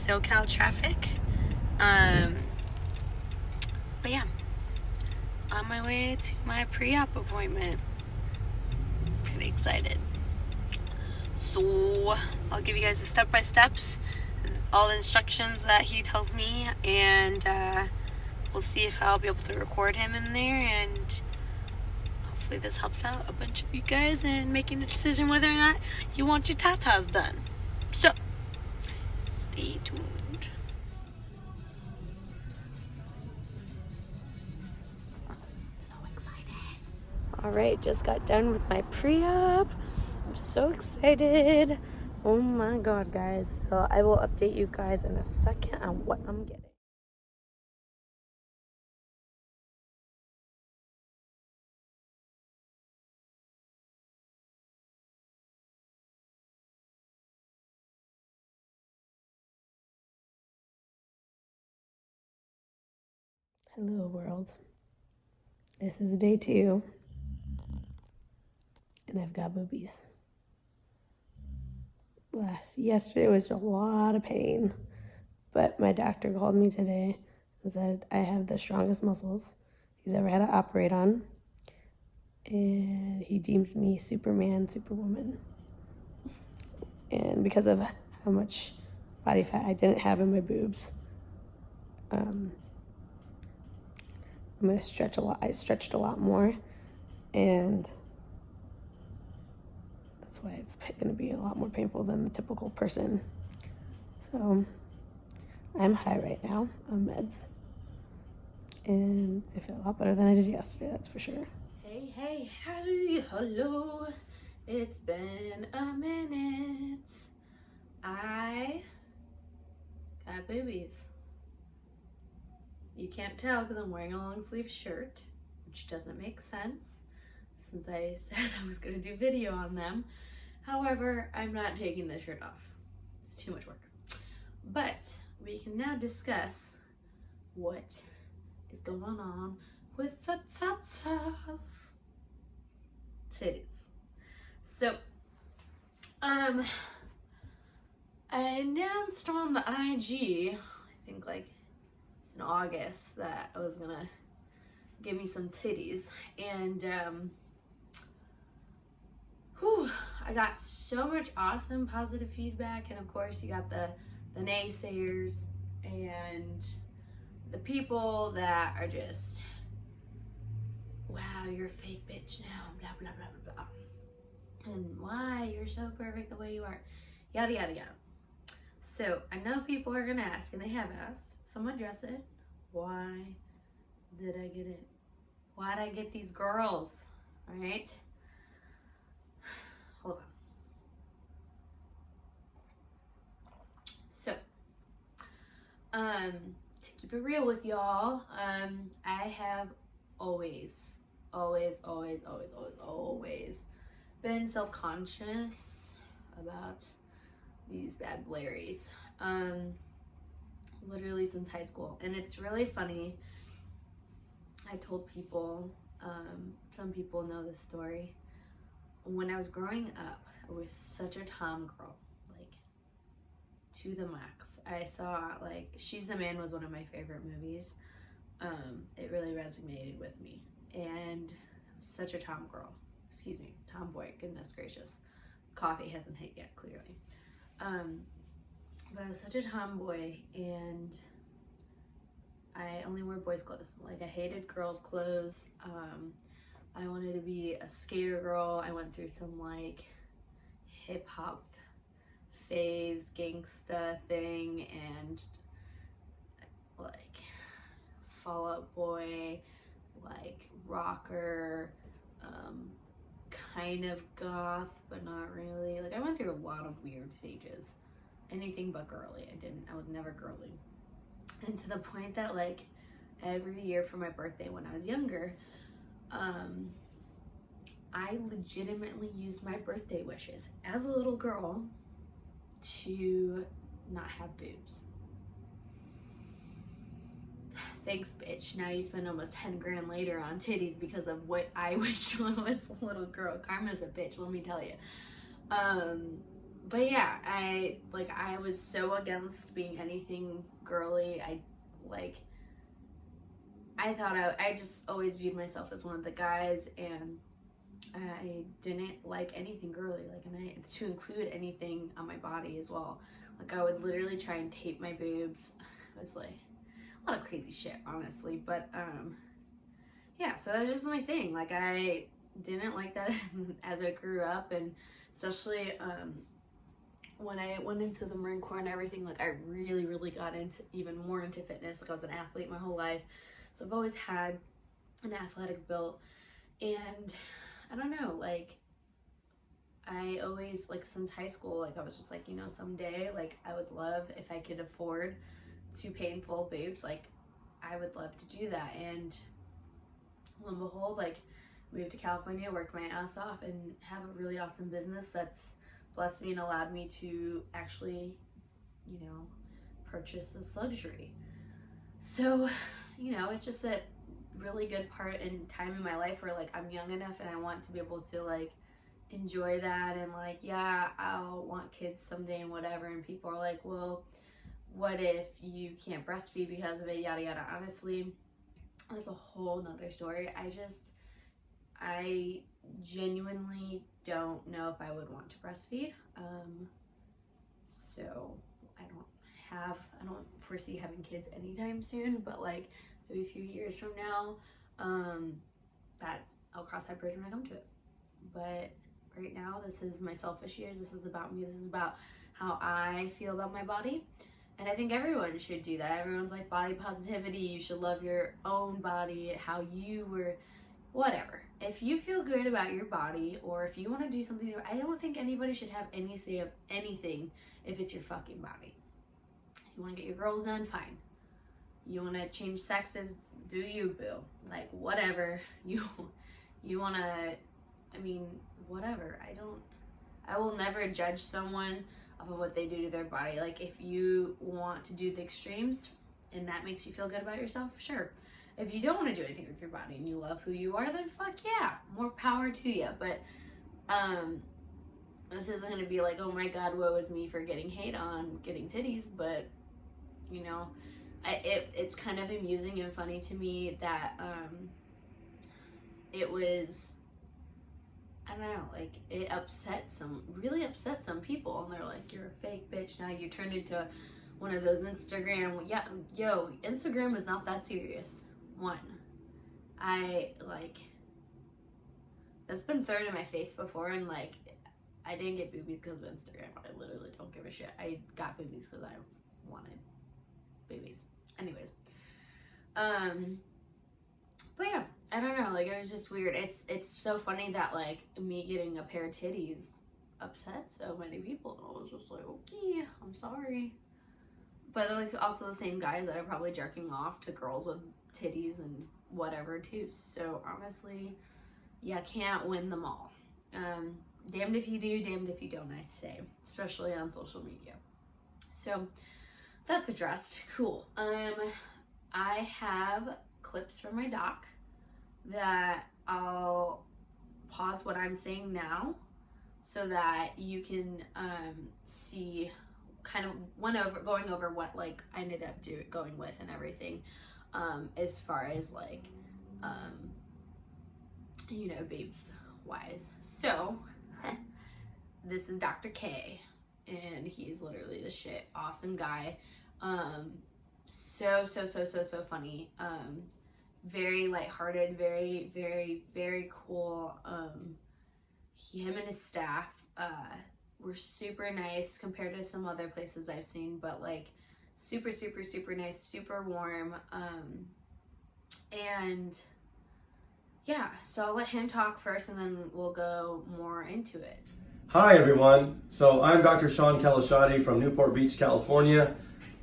SoCal traffic. But yeah, on my way to my pre-op appointment. Pretty excited. So I'll give you guys the step-by-steps, all the instructions that he tells me, and we'll see if I'll be able to record him in there, and hopefully this helps out a bunch of you guys in making a decision whether or not you want your tatas done. So, stay tuned. So excited. Alright, just got done with my pre-op. I'm so excited. Oh my god, guys. So I will update you guys in a second on what I'm getting. Hello world. This is day 2. And I've got boobies. Yesterday was a lot of pain. But my doctor called me today and said I have the strongest muscles he's ever had to operate on. And he deems me Superman, Superwoman. And because of how much body fat I didn't have in my boobs, I'm going to stretch a lot. I stretched a lot more, and that's why it's going to be a lot more painful than the typical person. So I'm high right now on meds, and I feel a lot better than I did yesterday, that's for sure. Hey, hello. It's been a minute. I got boobies. You can't tell because I'm wearing a long sleeve shirt, which doesn't make sense since I said I was going to do video on them. However, I'm not taking the shirt off. It's too much work. But we can now discuss what is going on with the tatas. Titties. So, I announced on the IG, I think like in August, that I was gonna give me some titties, and I got so much awesome positive feedback, and of course you got the naysayers and the people that are just, wow, you're a fake bitch now, blah blah blah blah blah, and why you're so perfect the way you are, yada yada yada. So I know people are gonna ask, and they have asked, so I'm gonna address it. Why did I get it? Why did I get these girls? All right, hold on. So, to keep it real with y'all, I have always been self-conscious about these bad Blairies. Literally since high school. And it's really funny. I told people, some people know this story. When I was growing up, I was such a tom girl, like to the max. I saw like She's the Man was one of my favorite movies. It really resonated with me, and I was such a tom girl. Excuse me, tomboy. Goodness gracious, coffee hasn't hit yet, clearly. But I was such a tomboy, and I only wore boys' clothes. Like, I hated girls' clothes. I wanted to be a skater girl. I went through some like hip hop phase, gangsta thing, and like Fall Out Boy, like rocker, kind of goth, but not really. Like, I went through a lot of weird stages. Anything but girly. I was never girly. And to the point that like every year for my birthday when I was younger, I legitimately used my birthday wishes as a little girl to not have boobs. Thanks, bitch. Now you spend almost 10 grand later on titties because of what I wished when I was a little girl. Karma's a bitch, let me tell you. But yeah, I was so against being anything girly. I thought I just always viewed myself as one of the guys, and I didn't like anything girly, and to include anything on my body as well. Like, I would literally try and tape my boobs. It was like a lot of crazy shit, honestly. But yeah, so that was just my thing. Like, I didn't like that as I grew up, and especially when I went into the Marine Corps and everything, like, I really got into even more into fitness. Like, I was an athlete my whole life, so I've always had an athletic build, and I don't know, like, I always, like, since high school, like, I was just like, someday, like, I would love if I could afford to pay in full boobs. Like, I would love to do that. And lo and behold, like, moved to California, worked my ass off, and have a really awesome business that's blessed me and allowed me to actually, purchase this luxury. So, it's just a really good part in time in my life where, like, I'm young enough and I want to be able to, like, enjoy that. And, like, yeah, I'll want kids someday and whatever. And people are like, well, what if you can't breastfeed because of it, yada yada. Honestly, that's a whole nother story. I genuinely don't know if I would want to breastfeed. So I don't foresee having kids anytime soon, but, like, maybe a few years from now, I'll cross that bridge when I come to it. But right now, this is my selfish years. This is about me. This is about how I feel about my body. And I think everyone should do that. Everyone's like, body positivity. You should love your own body, how you were, whatever. If you feel good about your body, or if you want to do something, I don't think anybody should have any say of anything if it's your fucking body. You want to get your girls done? Fine. You want to change sexes? Do you, boo? Like, whatever. You want to, whatever. I will never judge someone off of what they do to their body. Like, if you want to do the extremes and that makes you feel good about yourself, sure. If you don't want to do anything with your body and you love who you are, then fuck yeah, more power to you. But this isn't going to be like, oh my god, woe is me for getting hate on getting titties. But it's kind of amusing and funny to me that it was, I don't know, like, it really upset some people, and they're like, you're a fake bitch, now you turned into one of those Instagram, Instagram is not that serious. One, that's been thrown in my face before, and, like, I didn't get boobies because of Instagram. I literally don't give a shit. I got boobies because I wanted boobies. Anyways, but yeah, I don't know, like, it was just weird. It's so funny that, like, me getting a pair of titties upset so many people, and I was just like, okay, I'm sorry. But, like, also the same guys that are probably jerking off to girls with titties and whatever too. So honestly, you can't win them all. Damned if you do, damned if you don't, I say, especially on social media. So that's addressed. Cool. I have clips from my doc that I'll pause what I'm saying now so that you can see kind of going over what, like, I ended up going with and everything, as far as, like, babes wise. So this is Dr. K, and he's literally the shit. Awesome guy. So funny. Very lighthearted, very, very, very cool. Him and his staff were super nice compared to some other places I've seen, but, like, super nice, super warm. And yeah, so I'll let him talk first, and then we'll go more into it. Hi everyone. So I'm Dr. Sean Kalashadi from Newport Beach, California.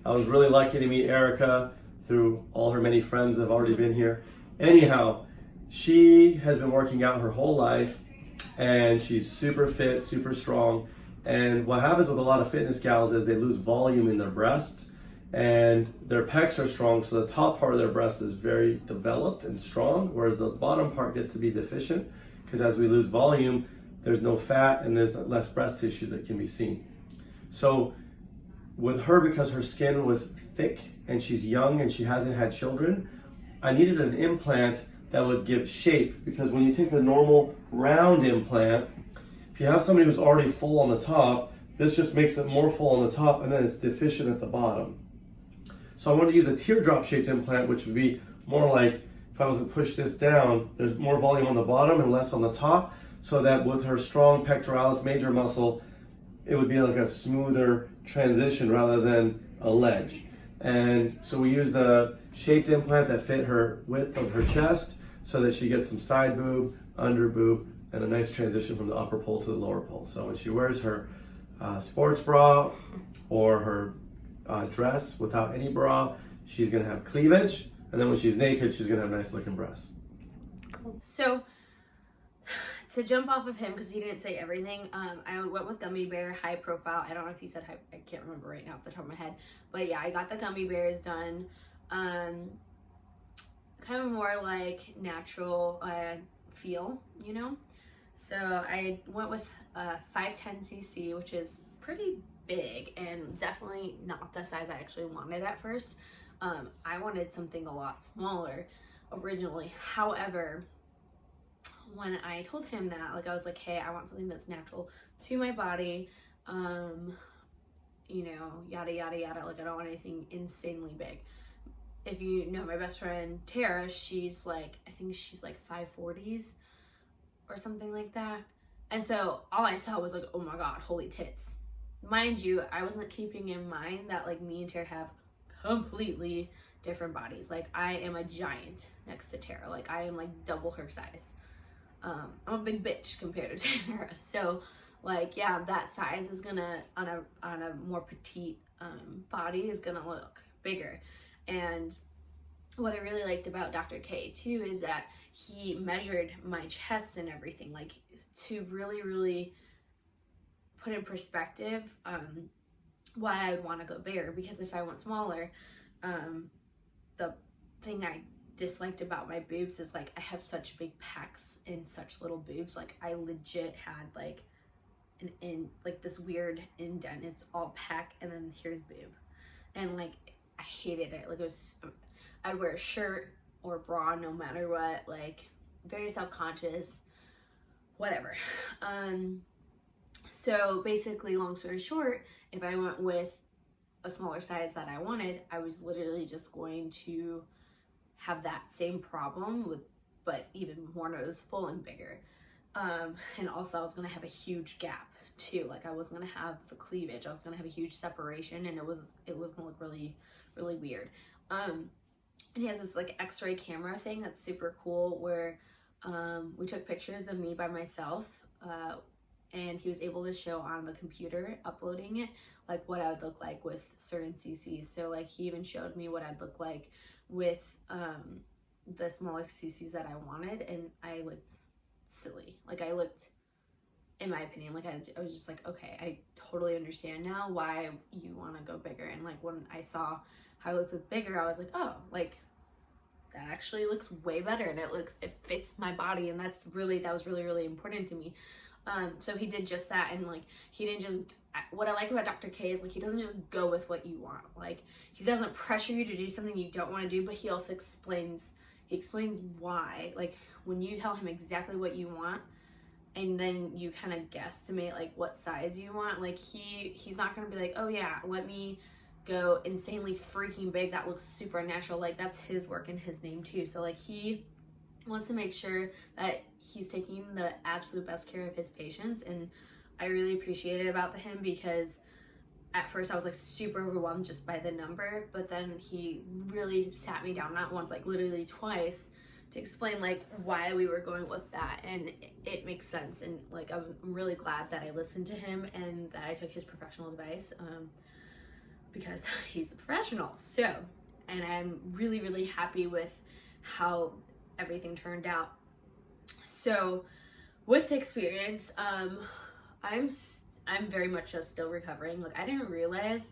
I was really lucky to meet Erica through all her many friends that have already been here. Anyhow, she has been working out her whole life, and she's super fit, super strong. And what happens with a lot of fitness gals is they lose volume in their breasts, and their pecs are strong, so the top part of their breast is very developed and strong, whereas the bottom part gets to be deficient, because as we lose volume, there's no fat and there's less breast tissue that can be seen. So with her, because her skin was thick and she's young and she hasn't had children, I needed an implant that would give shape, because when you take a normal round implant, if you have somebody who's already full on the top, this just makes it more full on the top and then it's deficient at the bottom. So I wanted to use a teardrop shaped implant, which would be more like, if I was to push this down, there's more volume on the bottom and less on the top, so that with her strong pectoralis major muscle, it would be like a smoother transition rather than a ledge. And so we used a shaped implant that fit her width of her chest so that she gets some side boob, under boob, and a nice transition from the upper pole to the lower pole. So when she wears her sports bra or her dress without any bra, she's gonna have cleavage. And then when she's naked, she's gonna have nice looking breasts. So to jump off of him, because he didn't say everything, I went with Gummy Bear, high profile. I don't know if he said high, I can't remember right now off the top of my head. But yeah, I got the Gummy Bears done. Kind of more like natural feel, you know? So I went with 510cc, which is pretty big and definitely not the size I actually wanted at first. I wanted something a lot smaller originally. However, when I told him that, like, I was like, hey, I want something that's natural to my body, you know, yada yada yada, like I don't want anything insanely big. If you know my best friend Tara, she's like, I think she's like 540s or something like that. And so all I saw was like, oh my god, holy tits. Mind you, I wasn't keeping in mind that like me and Tara have completely different bodies. Like I am a giant next to Tara. Like I am like double her size. I'm a big bitch compared to Tara. So like, yeah, that size is gonna, on a more petite body, is gonna look bigger. And what I really liked about Dr. K too is that he measured my chest and everything, like to really put in perspective why I would want to go bigger. Because if I went smaller, the thing I disliked about my boobs is like I have such big pecs and such little boobs. Like I legit had like like this weird indent. It's all pec and then here's boob, and like I hated it. Like it was, I'd wear a shirt or a bra no matter what, like very self-conscious, whatever. So basically, long story short, if I went with a smaller size that I wanted, I was literally just going to have that same problem with, but even more noticeable and bigger. And also I was gonna have a huge gap too. Like I was gonna have the cleavage, I was gonna have a huge separation, and it was gonna look really weird. And he has this like x-ray camera thing that's super cool, where we took pictures of me by myself, and he was able to show on the computer uploading it like what I would look like with certain CCs. So like he even showed me what I'd look like with the smaller CCs that I wanted, and I looked silly. Like I looked, in my opinion, like I was just like, okay, I totally understand now why you want to go bigger. And like when I saw how I looked with bigger, I was like, oh, like that actually looks way better, and it fits my body, and that was really important to me. So he did just that, and like he didn't just, what I like about Dr. K is like he doesn't just go with what you want. Like he doesn't pressure you to do something you don't want to do, but he also explains why. Like when you tell him exactly what you want, and then you kind of guesstimate like what size you want, like he's not gonna be like, oh yeah, let me go insanely freaking big, that looks super natural. Like that's his work and his name too. So like he wants to make sure that he's taking the absolute best care of his patients, and I really appreciate it about him, because at first I was like super overwhelmed just by the number, but then he really sat me down, not once, like literally twice, to explain like why we were going with that, and it makes sense. And like I'm really glad that I listened to him and that I took his professional advice, because he's a professional. So, and I'm really happy with how everything turned out. So with the experience, I'm very much just still recovering. Like I didn't realize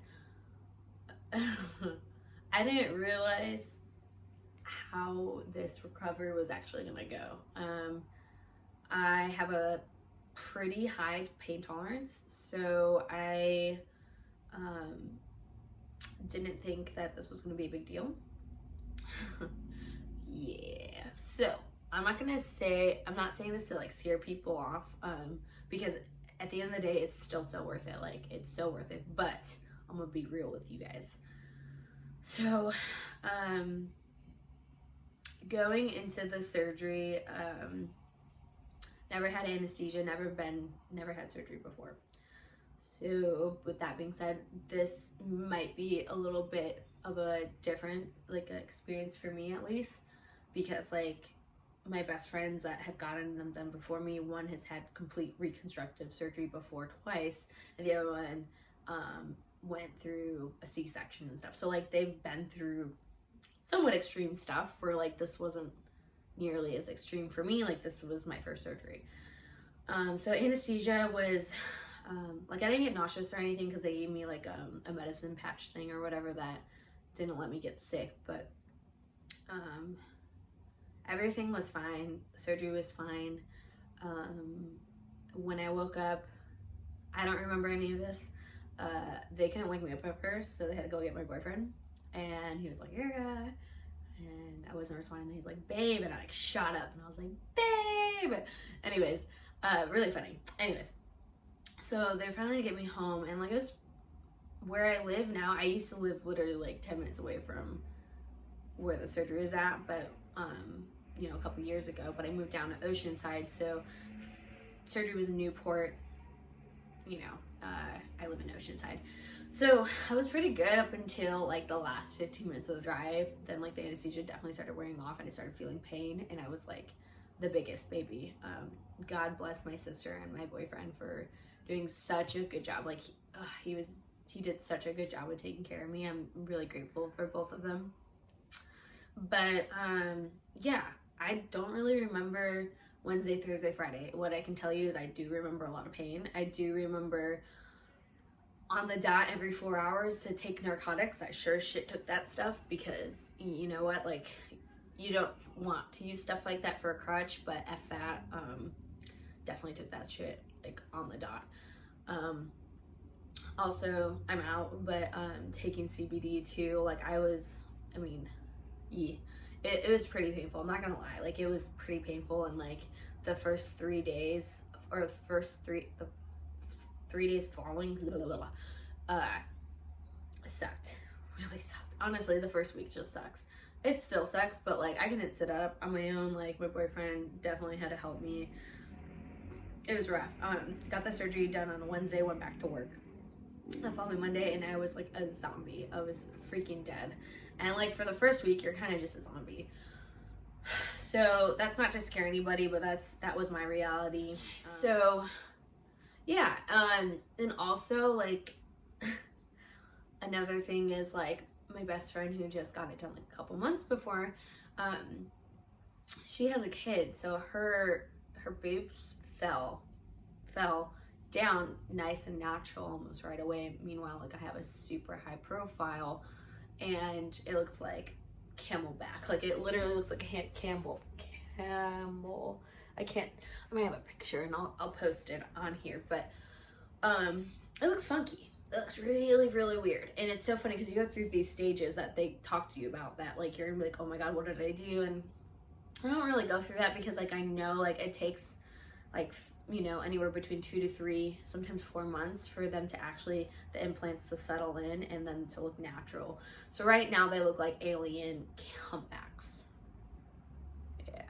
how this recovery was actually gonna go. I have a pretty high pain tolerance, so I Didn't think that this was going to be a big deal. Yeah. So I'm not saying this to like scare people off, because at the end of the day, it's still so worth it. Like, it's so worth it. But I'm gonna be real with you guys. So, going into the surgery, never had anesthesia, never had surgery before. So with that being said, this might be a little bit of a different like experience for me, at least, because like my best friends that have gotten them done before me, one has had complete reconstructive surgery before twice, and the other one went through a C-section and stuff. So like they've been through somewhat extreme stuff, where like this wasn't nearly as extreme for me. Like, this was my first surgery. So anesthesia was like, I didn't get nauseous or anything because they gave me like a medicine patch thing or whatever that didn't let me get sick, but everything was fine. The surgery was fine. When I woke up, I don't remember any of this. They couldn't wake me up at first, so they had to go get my boyfriend, and he was like, Erica, and I wasn't responding. He's like, babe, and I like shot up, and I was like, babe. Anyways, really funny. Anyways, so they're finally gonna get me home, and like, it was where I live now. I used to live literally like 10 minutes away from where the surgery was at, but you know, a couple years ago, but I moved down to Oceanside, so surgery was in Newport. You know, I live in Oceanside. So I was pretty good up until like the last 15 minutes of the drive. Then like the anesthesia definitely started wearing off, and I started feeling pain, and I was like the biggest baby. God bless my sister and my boyfriend for doing such a good job. Like, he did such a good job of taking care of me. I'm really grateful for both of them. But yeah, I don't really remember Wednesday, Thursday, Friday. What I can tell you is I do remember a lot of pain. I do remember on the dot every 4 hours to take narcotics. I sure as shit took that stuff, because you know what, like, you don't want to use stuff like that for a crutch, but F that. Definitely took that shit like on the dot. Also, I'm out, but taking CBD too. Like, it was pretty painful. I'm not gonna lie. Like, it was pretty painful, and like the first 3 days, or the 3 days following, sucked. Really sucked. Honestly, the first week just sucks. It still sucks, but like, I couldn't sit up on my own. Like, my boyfriend definitely had to help me. It was rough. Got the surgery done on a Wednesday, went back to work the following Monday, and I was like a zombie. I was freaking dead. And like, for the first week, you're kind of just a zombie. So that's not to scare anybody, but that was my reality. So yeah, and also like another thing is like, my best friend who just got it done like a couple months before, she has a kid, so her boobs fell down nice and natural almost right away. Meanwhile, like, I have a super high profile, and it looks like camelback. Like, it literally looks like a camel. I'm gonna have a picture, and I'll post it on here, but it looks funky. It looks really, really weird. And it's so funny because you go through these stages that they talk to you about, that like, you're gonna be like, oh my god, what did I do? And I don't really go through that, because like, I know like it takes like, you know, anywhere between 2 to 3, sometimes 4 months for them to actually, the implants to settle in and then to look natural. So right now they look like alien humpbacks. Yeah.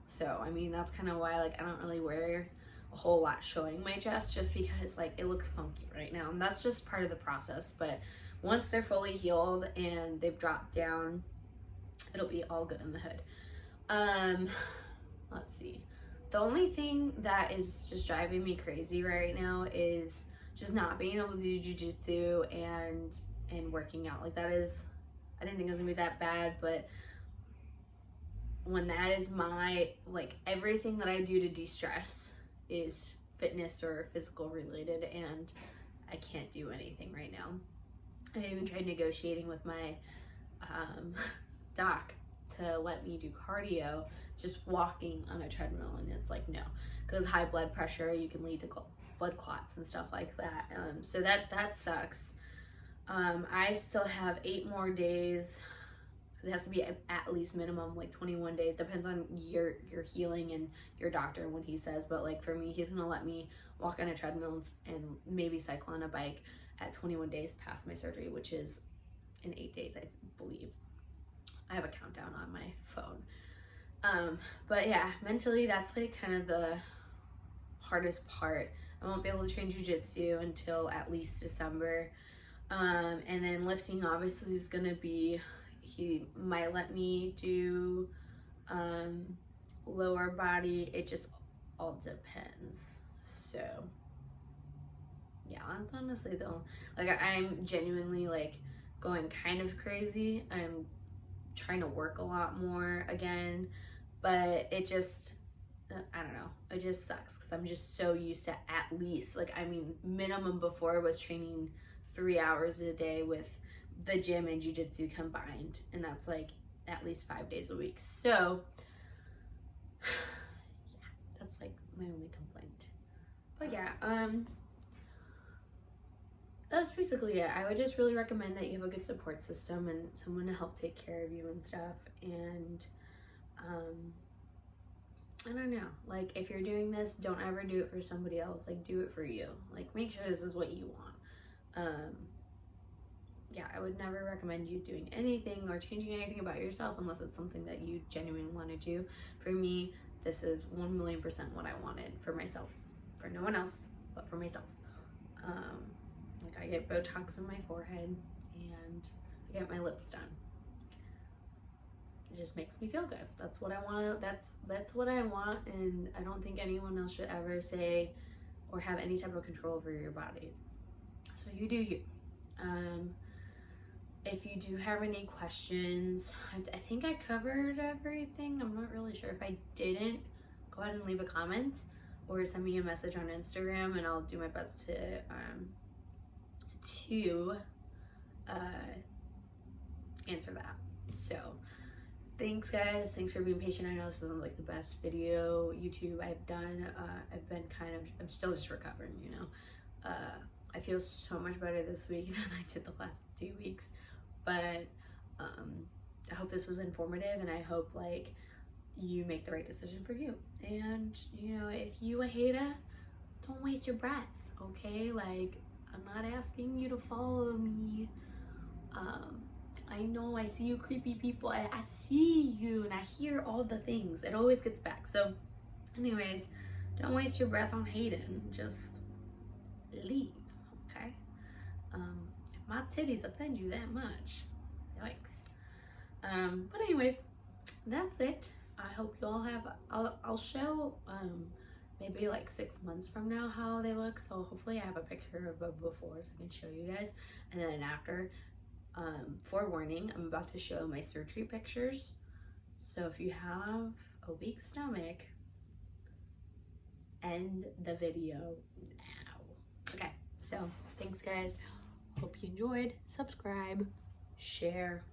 So I mean, that's kind of why like I don't really wear a whole lot showing my chest, just because like it looks funky right now, and that's just part of the process. But once they're fully healed and they've dropped down, it'll be all good in the hood. Let's see. The only thing that is just driving me crazy right now is just not being able to do jujitsu and working out. Like, that is, I didn't think it was gonna be that bad, but when that is my, like, everything that I do to de-stress is fitness or physical related, and I can't do anything right now. I even tried negotiating with my doc to let me do cardio, just walking on a treadmill, and it's like, no, because high blood pressure, you can lead to blood clots and stuff like that. So that sucks. I still have 8 more days. It has to be at least minimum like 21 days. Depends on your healing and your doctor when he says. But like for me, he's gonna let me walk on a treadmill and maybe cycle on a bike at 21 days past my surgery, which is in 8 days, I believe. I have a countdown on my phone. But yeah, mentally that's like kind of the hardest part. I won't be able to train jiu-jitsu until at least December. And then lifting obviously is gonna be, he might let me do lower body. It just all depends. So yeah, that's honestly the only, like I'm genuinely like going kind of crazy. I'm trying to work a lot more again, but it just, I don't know, it just sucks because I'm just so used to at least, like, I mean, minimum before was training 3 hours a day with the gym and jiu-jitsu combined, and that's like at least 5 days a week. So yeah, that's like my only complaint. But yeah, that's basically it. I would just really recommend that you have a good support system and someone to help take care of you and stuff. And I don't know, like if you're doing this, don't ever do it for somebody else. Like do it for you. Like make sure this is what you want. Yeah, I would never recommend you doing anything or changing anything about yourself unless it's something that you genuinely want to do. For me, this is 1,000,000% what I wanted for myself, for no one else but for myself. Like I get Botox in my forehead and I get my lips done. It just makes me feel good. That's what I want. That's what I want, and I don't think anyone else should ever say or have any type of control over your body. So you do you. If you do have any questions, I think I covered everything. I'm not really sure. If I didn't, go ahead and leave a comment or send me a message on Instagram, and I'll do my best to answer that. So thanks guys, thanks for being patient. I know this isn't like the best video YouTube I've done. I'm still just recovering, you know. I feel so much better this week than I did the last 2 weeks, but I hope this was informative, and I hope like you make the right decision for you. And you know, if you a hater, don't waste your breath, okay? Like I'm not asking you to follow me. I know I see you creepy people. I see you and I hear all the things. It always gets back. So anyways, don't waste your breath on hating. Just leave, okay? If my titties offend you that much, yikes. But anyways, that's it. I hope you all have, I'll show maybe like 6 months from now how they look. So hopefully I have a picture of a before so I can show you guys, and then after. Forewarning, I'm about to show my surgery pictures. So if you have a weak stomach, end the video now. Okay, so thanks guys. Hope you enjoyed. Subscribe, share.